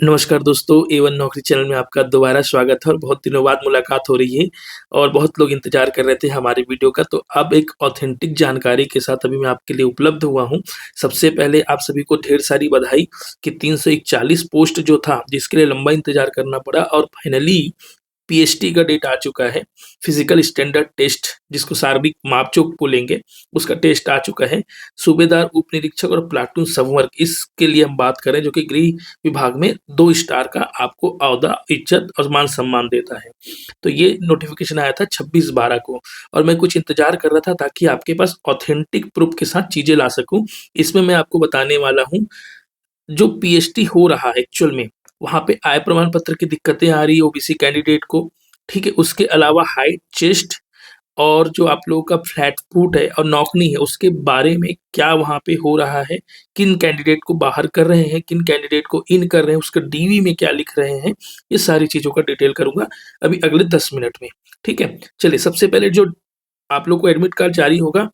नमस्कार दोस्तों, A1 नौकरी चैनल में आपका दोबारा स्वागत है और बहुत दिनों बाद मुलाकात हो रही है और बहुत लोग इंतज़ार कर रहे थे हमारे वीडियो का। तो अब एक ऑथेंटिक जानकारी के साथ अभी मैं आपके लिए उपलब्ध हुआ हूँ। सबसे पहले आप सभी को ढेर सारी बधाई कि 341 पोस्ट जो था, जिसके लिए लंबा इंतज़ार करना पड़ा और फाइनली पीएचटी का डेट आ चुका है। फिजिकल स्टैंडर्ड टेस्ट, जिसको शारीरिक मापचोक बोलेंगे, उसका टेस्ट आ चुका है। सूबेदार उप निरीक्षक और प्लाटून संवर्ग, इसके लिए हम बात करें, जो कि गृह विभाग में 2 स्टार का आपको ओहदा, इज्जत और मान सम्मान देता है। तो ये नोटिफिकेशन आया था 26/12 को और मैं कुछ इंतजार कर रहा था ताकि आपके पास ऑथेंटिक प्रूफ के साथ चीजें ला सकूं। इसमें मैं आपको बताने वाला हूं जो पीएचडी हो रहा है एक्चुअल में, वहाँ पे आय प्रमाण पत्र की दिक्कतें आ रही है ओबीसी कैंडिडेट को। ठीक है, उसके अलावा हाइट, चेस्ट और जो आप लोगों का फ्लैट फुट है और नौकनी है, उसके बारे में क्या वहाँ पे हो रहा है, किन कैंडिडेट को बाहर कर रहे हैं, किन कैंडिडेट को इन कर रहे हैं, उसका डीवी में क्या लिख रहे हैं, ये सारी चीज़ों का डिटेल करूँगा अभी अगले 10 मिनट में। ठीक है, चलिए सबसे पहले जो आप लोग को एडमिट कार्ड जारी होगा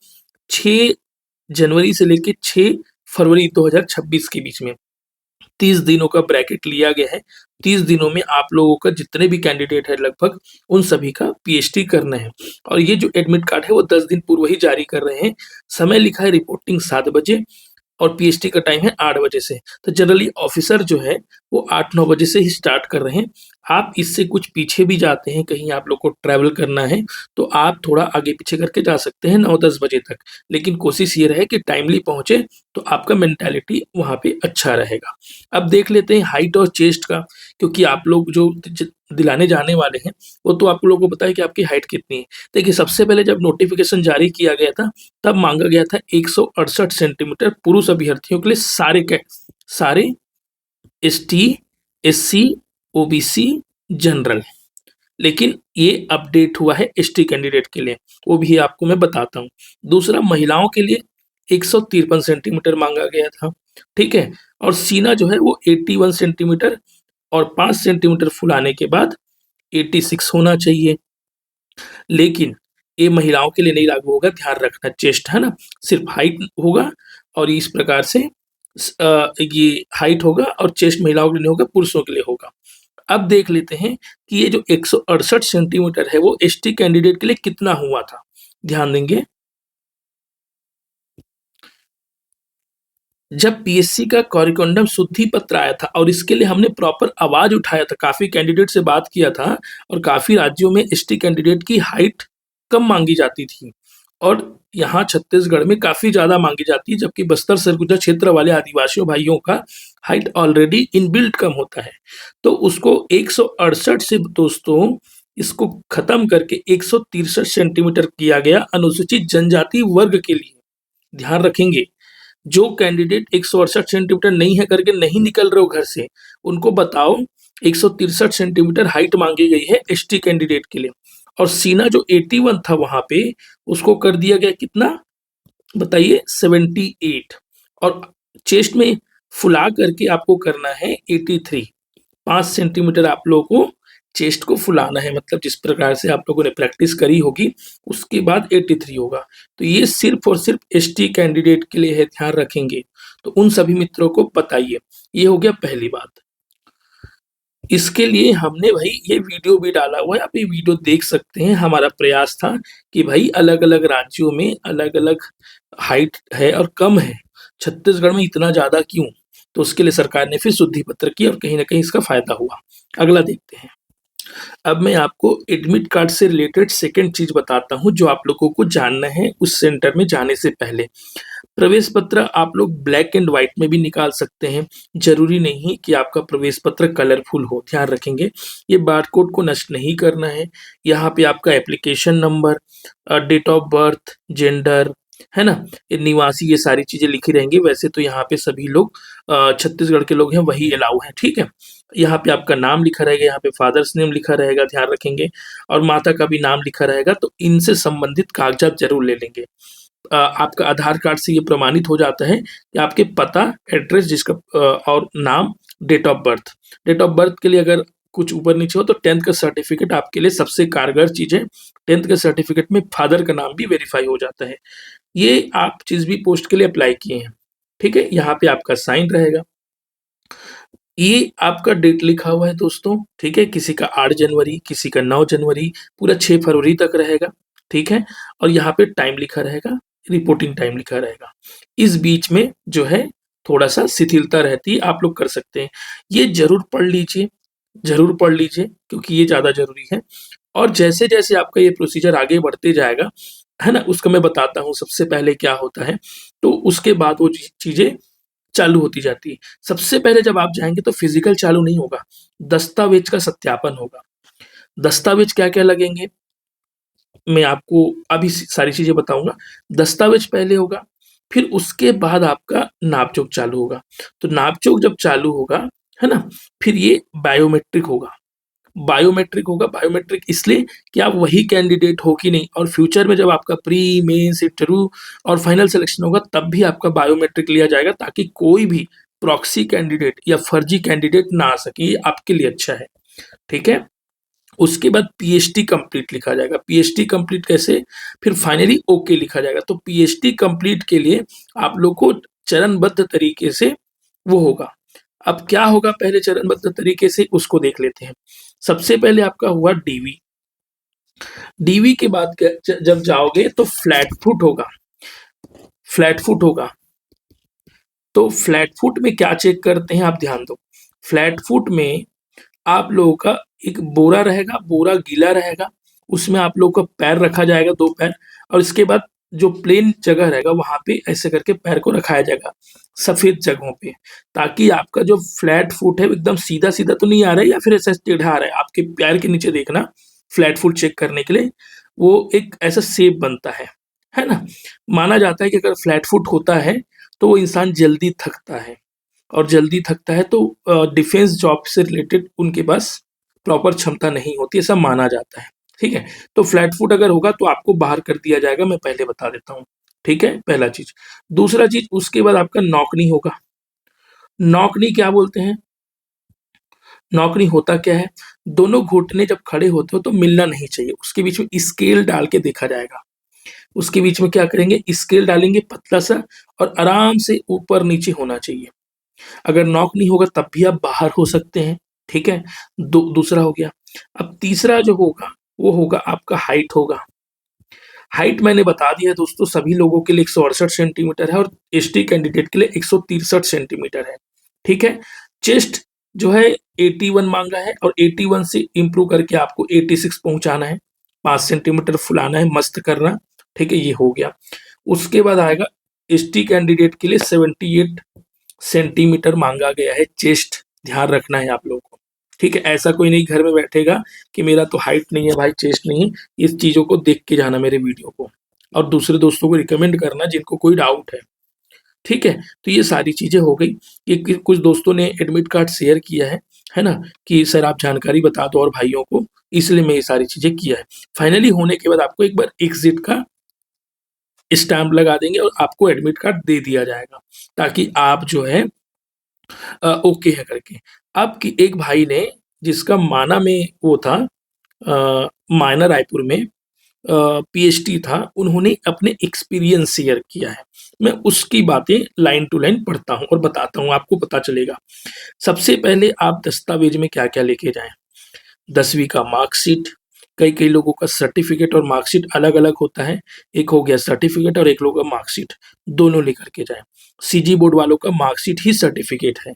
6 जनवरी से लेके 6 फरवरी 2026 के बीच में 30 दिनों का ब्रैकेट लिया गया है। 30 दिनों में आप लोगों का जितने भी कैंडिडेट है लगभग उन सभी का पीएचडी करना है और ये जो एडमिट कार्ड है वो 10 दिन पूर्व ही जारी कर रहे हैं। समय लिखा है रिपोर्टिंग 7 बजे और पीएचडी का टाइम है 8 बजे से। तो जनरली ऑफिसर जो है वो 8-9 बजे से ही स्टार्ट कर रहे हैं। आप इससे कुछ पीछे भी जाते हैं, कहीं आप लोग को ट्रैवल करना है तो आप थोड़ा आगे पीछे करके जा सकते हैं 9-10 बजे तक। लेकिन कोशिश ये रहे कि टाइमली पहुंचे तो आपका मेंटालिटी वहाँ पे अच्छा रहेगा। अब देख लेते हैं हाइट और चेस्ट का, क्योंकि आप लोग जो दिलाने जाने वाले हैं वो तो आप लोगों को पता है कि आपकी हाइट कितनी है। देखिए सबसे पहले जब नोटिफिकेशन जारी किया गया था तब मांगा गया था 168 सेंटीमीटर पुरुष अभ्यर्थियों के लिए, सारे एसटी, एससी, ओबीसी, जनरल। लेकिन ये अपडेट हुआ है एसटी कैंडिडेट के लिए, वो भी आपको मैं बताता हूँ। दूसरा, महिलाओं के लिए 153 सेंटीमीटर मांगा गया था। ठीक है, और सीना जो है वो 81 सेंटीमीटर और 5 सेंटीमीटर फुलाने के बाद 86 होना चाहिए। लेकिन ये महिलाओं के लिए नहीं लागू होगा, ध्यान रखना। चेस्ट है ना, सिर्फ हाइट होगा और इस प्रकार से ये हाइट होगा और चेस्ट महिलाओं के लिए नहीं होगा, पुरुषों के लिए होगा। अब देख लेते हैं कि ये जो 168 सेंटीमीटर है वो एसटी कैंडिडेट के लिए कितना हुआ था। ध्यान देंगे, जब पीएससी का कॉरिकॉन्डम शुद्धि पत्र आया था और इसके लिए हमने प्रॉपर आवाज उठाया था, काफी कैंडिडेट से बात किया था और काफी राज्यों में एसटी कैंडिडेट की हाइट कम मांगी जाती थी और यहाँ छत्तीसगढ़ में काफी ज्यादा मांगी जाती है, जबकि बस्तर सरगुजा क्षेत्र वाले आदिवासियों भाइयों का हाइट ऑलरेडी इनबिल्ट कम होता है। तो उसको 168 से दोस्तों इसको खत्म करके 163 सेंटीमीटर किया गया अनुसूचित जनजाति वर्ग के लिए। ध्यान रखेंगे, जो कैंडिडेट 168 सेंटीमीटर नहीं है करके नहीं निकल रहे हो घर से, उनको बताओ 163 सेंटीमीटर हाइट मांगी गई है एसटी कैंडिडेट के लिए। और सीना जो 81 था वहां पे, उसको कर दिया गया कितना बताइए, 78। और चेस्ट में फुला करके आपको करना है 83। 5 सेंटीमीटर आप लोगों को चेस्ट को फुलाना है, मतलब जिस प्रकार से आप लोगों ने प्रैक्टिस करी होगी उसके बाद 83 होगा। तो ये सिर्फ और सिर्फ एसटी कैंडिडेट के लिए है, ध्यान रखेंगे। तो उन सभी मित्रों को बताइए। ये हो गया पहली बात। इसके लिए हमने भाई ये वीडियो भी डाला हुआ है, आप ये वीडियो देख सकते हैं। हमारा प्रयास था कि भाई अलग अलग राज्यों में अलग अलग हाइट है और कम है, छत्तीसगढ़ में इतना ज्यादा क्यों? तो उसके लिए सरकार ने फिर शुद्धि पत्र की और कहीं ना कहीं इसका फायदा हुआ। अगला देखते हैं। अब मैं आपको एडमिट कार्ड से रिलेटेड सेकंड चीज बताता हूं जो आप लोगों को जानना है उस सेंटर में जाने से पहले। प्रवेश पत्र आप लोग ब्लैक एंड व्हाइट में भी निकाल सकते हैं, जरूरी नहीं कि आपका प्रवेश पत्र कलरफुल हो। ध्यान रखेंगे, ये बारकोड को नष्ट नहीं करना है। यहाँ पे आपका application number, date of birth, gender, है ना, ये निवासी, ये सारी चीजें लिखी रहेंगी। वैसे तो यहाँ पे सभी लोग छत्तीसगढ़ के लोग हैं, वही अलाउ है। ठीक है, यहाँ पे आपका नाम लिखा रहेगा, यहाँ पे फादर्स नेम लिखा रहेगा, ध्यान रखेंगे, और माता का भी नाम लिखा रहेगा। तो इनसे संबंधित कागजात जरूर ले लेंगे। आपका आधार कार्ड से ये प्रमाणित हो जाता है कि आपके पता, एड्रेस, जिसका और नाम, date of birth. Date of birth के लिए अगर कुछ ऊपर नीचे हो तो 10th का सर्टिफिकेट आपके लिए सबसे कारगर चीज है। 10th के सर्टिफिकेट में फादर का नाम भी वेरीफाई हो जाता है। ये आप चीज भी पोस्ट के लिए अप्लाई किए हैं। ठीक है, यहाँ पे आपका साइन रहेगा। ये आपका डेट लिखा हुआ है दोस्तों, ठीक है? किसी का 8 जनवरी, किसी का 9 जनवरी, पूरा 6 फरवरी तक रहेगा, ठीक है? और यहाँ पे टाइम लिखा रहेगा, रिपोर्टिंग टाइम लिखा रहेगा। इस बीच में जो है थोड़ा-सा शिथिलता रहती है, आप लोग कर सकते हैं। ये ज़रूर पढ़ लीजिए क्योंकि ये ज़्यादा ज़रूरी है। और जैसे-जैसे आपका ये प्रोसीजर आगे बढ़ते जाएगा, है ना? उसका मैं बताता हूँ सबसे पहले क्या होता है, तो उसके बाद वो चीज़ें चालू होती जाती है। सबसे पहले जब आप जाएँगे तो फिज़िकल चालू नहीं होगा, दस्तावेज़ का सत्यापन होगा। दस्तावेज़ क्या-क्या लगेंगे, मैं आपको अभी सारी चीज़ें बताऊँगा। दस्तावेज़ पहले होगा, फिर उसके बाद आपका नाप-जोख चालू होगा। तो नाप-जोख जब चालू होगा, है ना? फिर ये बायोमेट्रिक होगा। बायोमेट्रिक इसलिए कि आप वही कैंडिडेट हो कि नहीं, और फ्यूचर में जब आपका प्री, मेंस, इंटरव्यू और फाइनल सिलेक्शन होगा तब भी आपका बायोमेट्रिक लिया जाएगा, ताकि कोई भी प्रॉक्सी कैंडिडेट या फर्जी कैंडिडेट ना आ सके, ये आपके लिए अच्छा है, ठीक है? उसके बाद पीएचडी कंप्लीट लिखा जाएगा। पीएचडी कंप्लीट कैसे? फिर फाइनली ओके लिखा जाएगा। तो पीएचडी कंप्लीट के लिए आप लोग को चरणबद्ध तरीके से वो होगा। अब क्या होगा पहले चरणबद्ध तरीके से उसको देख लेते हैं। सबसे पहले आपका हुआ डीवी। डीवी के बाद जब जाओगे तो फ्लैट फुट होगा। फ्लैट फुट होगा। तो फ्लैट फुट में क्या चेक करते हैं, आप ध्यान दो। फ्लैट फुट में आप लोगों का एक बोरा रहेगा, बोरा गीला रहेगा, उसमें आप लोगों का पैर रखा जाएगा, 2 पैर, और इसके बाद जो प्लेन जगह रहेगा वहाँ पे ऐसे करके पैर को रखाया जाएगा, सफ़ेद जगहों पे, ताकि आपका जो फ्लैट फुट है वो एकदम सीधा-सीधा तो नहीं आ रहा है या फिर ऐसा टेढ़ा आ रहा है, आपके पैर के नीचे देखना, फ्लैट फुट चेक करने के लिए, वो एक ऐसा शेप बनता है ना? माना जाता है कि अगर फ्लैट फुट होता है, तो वो इंसान जल्दी थकता है। और जल्दी थकता है तो डिफेंस जॉब से रिलेटेड उनके पास प्रॉपर क्षमता नहीं होती, ऐसा माना जाता है, ठीक है? तो फ्लैट फुट अगर होगा तो आपको बाहर कर दिया जाएगा, मैं पहले बता देता हूँ, ठीक है? पहला चीज़। दूसरा चीज़, उसके बाद आपका नौकनी होगा। नौकनी क्या बोलते हैं? नौकनी होता क्या है? दोनों घुटने जब खड़े होते हो तो मिलना नहीं चाहिए, उसके बीच में स्केल डाल के देखा जाएगा। उसके बीच में क्या करेंगे, स्केल डालेंगे पतला-सा, और आराम से ऊपर-नीचे होना चाहिए। अगर नॉक नहीं होगा तब भी आप बाहर हो सकते हैं, ठीक है? दूसरा हो गया। अब तीसरा जो होगा, वो होगा आपका हाइट होगा। हाइट मैंने बता दिया है दोस्तों, सभी लोगों के लिए 168 सेंटीमीटर है और एसटी कैंडिडेट के लिए 163 सेंटीमीटर है, ठीक है? चेस्ट जो है 81 माँगा है, और 81 से इम्प्रूव करके आपको 86 पहुँचाना है, 5 सेंटीमीटर फुलाना है, मस्त करना, ठीक है? ये हो गया। उसके बाद आएगा एसटी कैंडिडेट के लिए 78 सेंटीमीटर मांगा गया है चेस्ट, ध्यान रखना है आप लोगों को, ठीक है? ऐसा कोई नहीं घर में बैठेगा कि मेरा तो हाइट नहीं है भाई, चेस्ट नहीं है। इस चीज़ों को देख के जाना मेरे वीडियो को, और दूसरे दोस्तों को रिकमेंड करना जिनको कोई डाउट है, ठीक है? तो ये सारी चीज़ें हो गई। ये कुछ दोस्तों ने एडमिट कार्ड शेयर किया है ना? कि सर आप जानकारी बता दो और भाइयों को, इसलिए मैं ये सारी चीज़ें किया है। फाइनली होने के बाद आपको एक बार एग्ज़िट का स्टैम्प लगा देंगे और आपको एडमिट कार्ड दे दिया जाएगा, ताकि आप जो है ओके है करके। अब कि एक भाई ने, जिसका माना में वो था, मायना रायपुर में पीएचडी था, उन्होंने अपने एक्सपीरियंस शेयर किया है। मैं उसकी बातें लाइन टू लाइन पढ़ता हूँ और बताता हूँ, आपको पता चलेगा। सबसे पहले आप दस्तावेज में क्या-क्या लेके जाएँ? 10वीं का मार्कशीट, कई-कई लोगों का सर्टिफ़िकेट और मार्कशीट अलग-अलग होता है। एक हो गया सर्टिफ़िकेट और एक लोगों का मार्कशीट, दोनों लेकर के जाएँ। सीजी बोर्ड वालों का मार्कशीट ही सर्टिफ़िकेट है।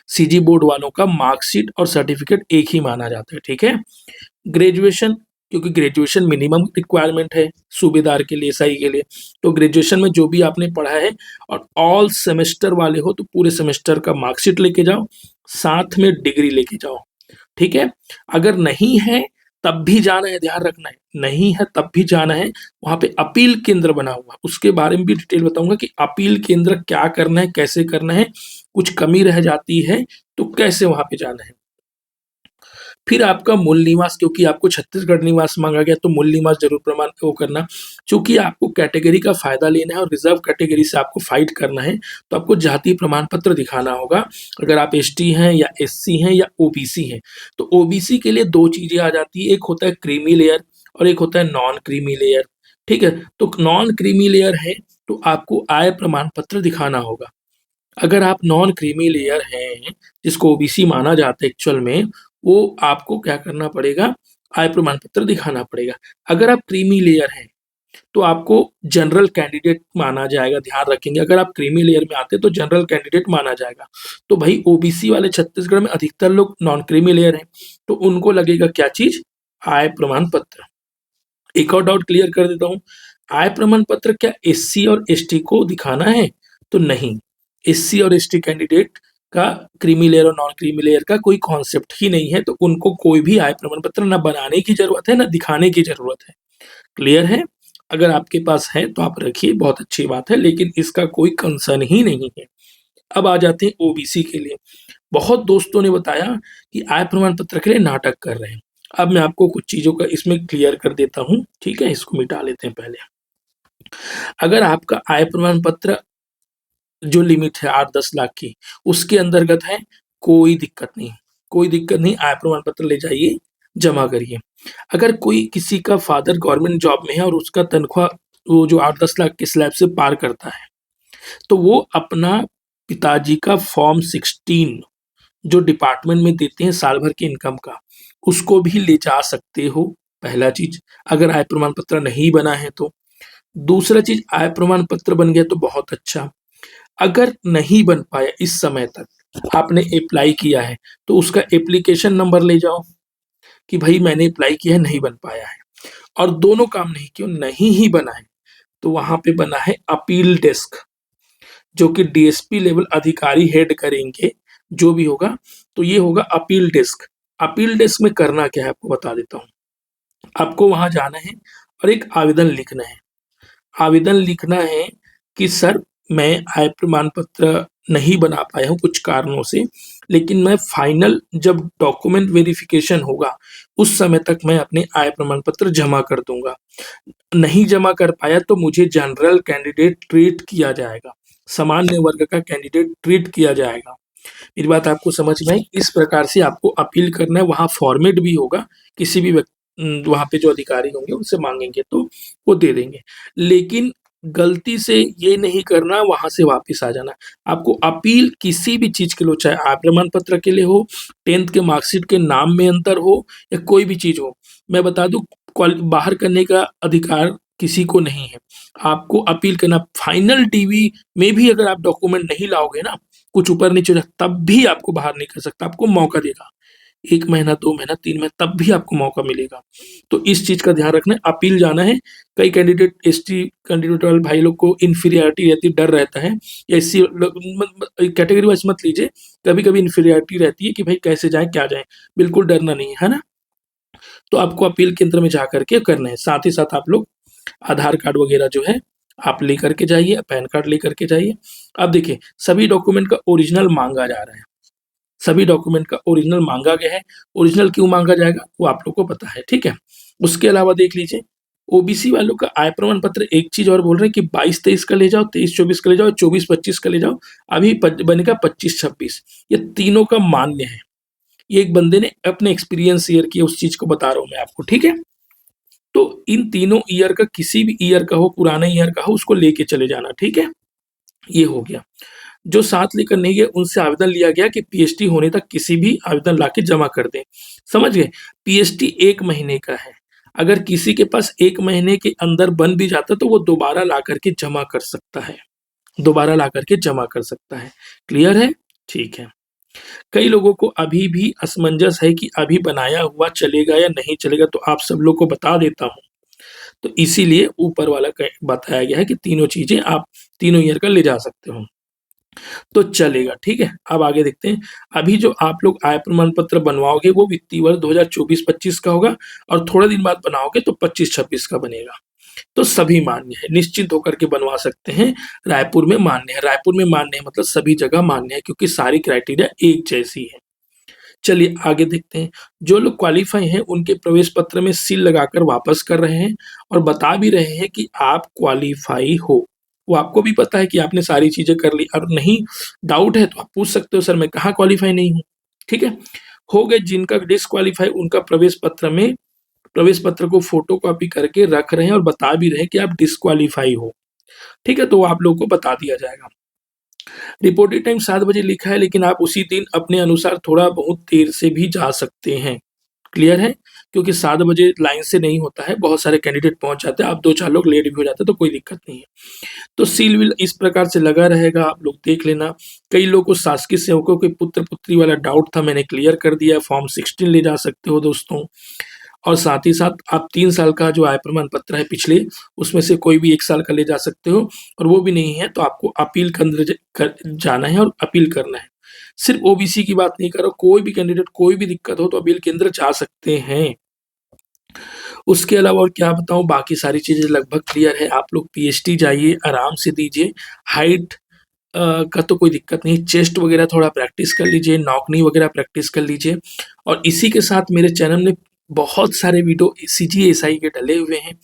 सीजी बोर्ड वालों का मार्कशीट और सर्टिफिकेट एक ही माना जाता है, ठीक है? ग्रेजुएशन, क्योंकि ग्रेजुएशन मिनिमम रिक्वायरमेंट है सूबेदार के लिए, एसआई के लिए, तो ग्रेजुएशन में जो भी आपने पढ़ा है और ऑल सेमेस्टर वाले हो तो पूरे सेमेस्टर का मार्कशीट लेके जाओ, साथ में डिग्री लेके जाओ, ठीक है? अगर नहीं है तब भी जाना है, ध्यान रखना है, नहीं है तब भी जाना है। वहाँ पे अपील केंद्र बना हुआ, उसके बारे में भी डिटेल बताऊँगा कि अपील केंद्र क्या करना है, कैसे करना है, कुछ कमी रह जाती है तो कैसे वहाँ पे जाना है। फिर आपका मूल निवास, क्योंकि आपको छत्तीसगढ़ निवास माँगा गया तो मूल निवास ज़रूर प्रमाण वो करना। चूँकि आपको कैटेगरी का फ़ायदा लेना है और रिज़र्व कैटेगरी से आपको फ़ाइट करना है, तो आपको जाति प्रमाण पत्र दिखाना होगा। अगर आप एसटी हैं या एससी हैं या ओबीसी हैं, तो ओबीसी के लिए 2 चीज़ें आ जाती हैं, एक होता है क्रीमी लेयर और एक होता है नॉन क्रीमी लेयर, ठीक है? तो नॉन क्रीमी लेयर है, तो आपको आय प्रमाण पत्र दिखाना होगा। अगर आप नॉन क्रीमी लेयर हैं, जिसको ओबीसी माना जाता है एक्चुअल में, वो आपको क्या करना पड़ेगा, आय प्रमाण पत्र दिखाना पड़ेगा। अगर आप क्रीमी लेयर हैं, तो आपको जनरल कैंडिडेट माना जाएगा, ध्यान रखेंगे। अगर आप क्रीमी लेयर में आते हैं तो जनरल कैंडिडेट माना जाएगा। तो भाई ओबीसी वाले छत्तीसगढ़ में अधिकतर लोग नॉन क्रीमी लेयर हैं, तो उनको लगेगा क्या चीज, आय प्रमाण पत्र। एक और डाउट क्लियर कर देता हूँ, आय प्रमाण पत्र क्या एससी और एसटी को दिखाना है? तो नहीं, एससी और एसटी कैंडिडेट का क्रीमी लेयर और नॉन क्रीमी लेयर का कोई कॉन्सेप्ट ही नहीं है, तो उनको कोई भी आय प्रमाण पत्र न बनाने की जरूरत है, न दिखाने की जरूरत है। क्लियर है? अगर आपके पास है तो आप रखिए, बहुत अच्छी बात है, लेकिन इसका कोई कंसर्न ही नहीं है। अब आ जाते हैं ओबीसी के लिए। बहुत दोस्तों ने बताया कि आय प्रमाण पत्र के लिए नाटक कर रहे हैं। अब मैं आपको कुछ चीजों का इसमें क्लियर कर देता हूँ, ठीक है? इसको मिटा लेते हैं पहले। अगर आपका आय प्रमाण पत्र जो लिमिट है 8-10 लाख की, उसके अंतर्गत है, कोई दिक्कत नहीं, कोई दिक्कत नहीं, आय प्रमाण पत्र ले जाइए, जमा करिए। अगर कोई किसी का फादर गवर्नमेंट जॉब में है और उसका तनख्वाह वो जो 8-10 लाख के स्लैब से पार करता है, तो वो अपना पिताजी का फॉर्म 16 जो डिपार्टमेंट में देते हैं साल भर की इनकम का, उसको भी ले जा सकते हो, पहला चीज। अगर आय प्रमाण पत्र नहीं बना है तो। दूसरा चीज, आय प्रमाण पत्र बन गया तो बहुत अच्छा। अगर नहीं बन पाया इस समय तक, आपने अप्लाई किया है, तो उसका एप्लीकेशन नंबर ले जाओ कि भाई मैंने अप्लाई किया है, नहीं बन पाया है। और दोनों काम नहीं क्यों नहीं ही बना है, तो वहां पे बना है अपील डेस्क, जो कि डीएसपी लेवल अधिकारी हेड करेंगे, जो भी होगा। तो ये होगा अपील डेस्क। अपील डेस्क में करना क्या है आपको बता देता हूँ। आपको वहां जाना है और एक आवेदन लिखना है। आवेदन लिखना है कि सर, मैं आय प्रमाण पत्र नहीं बना पाया हूँ कुछ कारणों से, लेकिन मैं फाइनल जब डॉक्यूमेंट वेरिफिकेशन होगा उस समय तक मैं अपने आय प्रमाण पत्र जमा कर दूंगा। नहीं जमा कर पाया तो मुझे जनरल कैंडिडेट ट्रीट किया जाएगा, सामान्य वर्ग का कैंडिडेट ट्रीट किया जाएगा। मेरी बात आपको समझ में आई? इस प्रकार से आपको अपील करना है। वहां फॉर्मेट भी होगा, किसी भी वहां पे जो अधिकारी होंगे उनसे मांगेंगे तो वो दे देंगे। लेकिन गलती से ये नहीं करना वहां से वापस आ जाना। आपको अपील किसी भी चीज के लिए, चाहे आय प्रमाण पत्र के लिए हो, 10th के मार्कशीट के नाम में अंतर हो, या कोई भी चीज हो, मैं बता दूं, बाहर करने का अधिकार किसी को नहीं है। आपको अपील करना, फाइनल टीवी में भी अगर आप डॉक्यूमेंट नहीं लाओगे ना, कुछ ऊपर नीचे तब भी आपको बाहर नहीं कर सकता, आपको मौका देगा। 1 महीना, 2 महीना, 3 महीना, तब भी आपको मौका मिलेगा। तो इस चीज का ध्यान रखना है, अपील जाना है। कई कैंडिडेट, एसटी कैंडिडेट वाले भाई लोग को इन्फीरियरिटी रहती, डर रहता है, या एससी कैटेगरी वाइज मत लीजिए, कभी कभी इन्फीरियरिटी रहती है कि भाई कैसे जाए क्या जाए। बिल्कुल डरना नहीं है ना। तो आपको अपील केंद्र में जा करके करना है। साथ ही साथ आप लोग आधार कार्ड वगैरह जो है आप लेकर के जाइए, पैन कार्ड लेकर के जाइए। अब देखिए, सभी डॉक्यूमेंट का ओरिजिनल मांगा जा रहा है, सभी डॉक्यूमेंट का ओरिजिनल मांगा गया है। ओरिजिनल क्यों मांगा जाएगा वो आप लोग को पता है, ठीक है? उसके अलावा देख लीजिए, ओबीसी वालों का आय प्रमाण पत्र एक चीज और बोल रहे हैं कि 22-23 का ले जाओ, 23-24 का ले जाओ, 24-25 का ले जाओ, अभी बनेगा 25-26। ये तीनों का मान्य है। ये एक बंदे ने अपने एक्सपीरियंस शेयर किया, उस चीज को बता रहा हूं मैं आपको, ठीक है? तो इन तीनों ईयर का, किसी भी ईयर का हो, पुराने ईयर का हो, उसको लेके चले जाना, ठीक है? ये हो गया। जो साथ लेकर नहीं गए उनसे आवेदन लिया गया कि पीएचडी होने तक किसी भी आवेदन लाके जमा कर दें। समझ गए? पीएचडी 1 महीने का है। अगर किसी के पास 1 महीने के अंदर बन भी जाता तो वो दोबारा ला करके जमा कर सकता है, दोबारा ला करके जमा कर सकता है। क्लियर है? ठीक है। कई लोगों को अभी भी असमंजस है कि अभी बनाया हुआ चलेगा या नहीं चलेगा, तो आप सब लोग को बता देता हूँ। तो इसीलिए ऊपर वाला बताया गया है कि तीनों चीजें आप तीनों ईयर का ले जा सकते हो, तो चलेगा, ठीक है? अब आगे देखते हैं। अभी जो आप लोग आय प्रमाण पत्र बनवाओगे वो वित्तीय वर्ष 2024-25 का होगा, और थोड़े दिन बाद बनाओगे तो 25-26 का बनेगा। तो सभी मान्य है, निश्चिंत होकर के बनवा सकते हैं। रायपुर में मान्य है, रायपुर में मान्य है मतलब सभी जगह मान्य है, क्योंकि सारी क्राइटेरिया एक जैसी है। चलिए आगे देखते हैं। जो लोग क्वालिफाई हैं उनके प्रवेश पत्र में सील लगाकर वापस कर रहे हैं, और बता भी रहे हैं कि आप क्वालिफाई हो। वो आपको भी पता है कि आपने सारी चीजें कर ली, और नहीं डाउट है तो आप पूछ सकते हो, सर मैं कहाँ क्वालिफाई नहीं हूँ, ठीक है? हो गए। जिनका डिसक्वालीफाई, उनका प्रवेश पत्र में, प्रवेश पत्र को फोटो कॉपी करके रख रहे हैं और बता भी रहे हैं कि आप डिसक्वालीफाई हो, ठीक है? तो वो आप लोगों को बता दिया जाएगा। रिपोर्टेड टाइम 7 बजे लिखा है, लेकिन आप उसी दिन अपने अनुसार थोड़ा बहुत देर से भी जा सकते हैं। क्लियर है? क्योंकि 7 बजे लाइन से नहीं होता है, बहुत सारे कैंडिडेट पहुँच जाते हैं, आप 2-4 लोग लेट भी हो जाते हैं तो कोई दिक्कत नहीं है। तो सील-विल इस प्रकार से लगा रहेगा, आप लोग देख लेना। कई लोगों को शासकीय सेवकों के पुत्र-पुत्री वाला डाउट था, मैंने क्लियर कर दिया है, फॉर्म 16 ले जा सकते हो दोस्तों। और साथ ही साथ आप 3 साल का जो आय प्रमाण पत्र है पिछले, उसमें से कोई भी 1 साल का ले जा सकते हो, और वो भी नहीं है तो आपको अपील केंद्र जाना है और अपील करना है। सिर्फ ओबीसी की बात नहीं कर रहा हूँ, कोई भी कैंडिडेट कोई भी दिक्कत हो तो अपील केंद्र जा सकते हैं। उसके अलावा और क्या बताऊँ, बाकी सारी चीज़ें लगभग क्लियर है। आप लोग पीएचडी जाइए, आराम से दीजिए। हाइट का तो कोई दिक्कत नहीं, चेस्ट वगैरह थोड़ा प्रैक्टिस कर लीजिए, नॉक नी वगैरह प्रैक्टिस कर लीजिए। और इसी के साथ मेरे चैनल में बहुत सारे वीडियो सीजीएसआई के डले हुए हैं।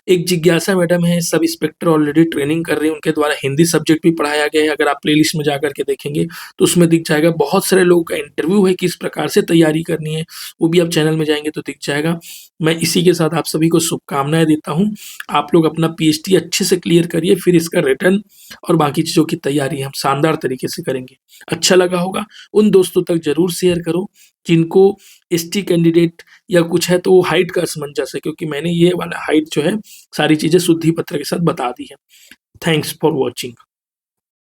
एक जिज्ञासा मैडम है, सब इंस्पेक्टर ऑलरेडी ट्रेनिंग कर रही हैं, उनके द्वारा हिंदी सब्जेक्ट भी पढ़ाया गया है। अगर आप प्लेलिस्ट में जाकर के देखेंगे तो उसमें दिख जाएगा। बहुत सारे लोगों का इंटरव्यू है, किस प्रकार से तैयारी करनी है, वो भी आप चैनल में जाएँगे तो दिख जाएगा। मैं इसी के साथ आप सभी को शुभकामनाएँ देता हूँ। आप लोग अपना पीएचडी अच्छे से क्लियर करिए, फिर इसका रिटर्न और बाकी चीज़ों की तैयारी हम शानदार तरीके से करेंगे। अच्छा लगा होगा, उन दोस्तों तक ज़रूर शेयर करो जिनको एसटी कैंडिडेट या कुछ है तो वो हाइट का असमंजस है, क्योंकि मैंने ये वाला हाइट जो है सारी चीज़ें शुद्धि पत्र के साथ बता दी है। Thanks for watching.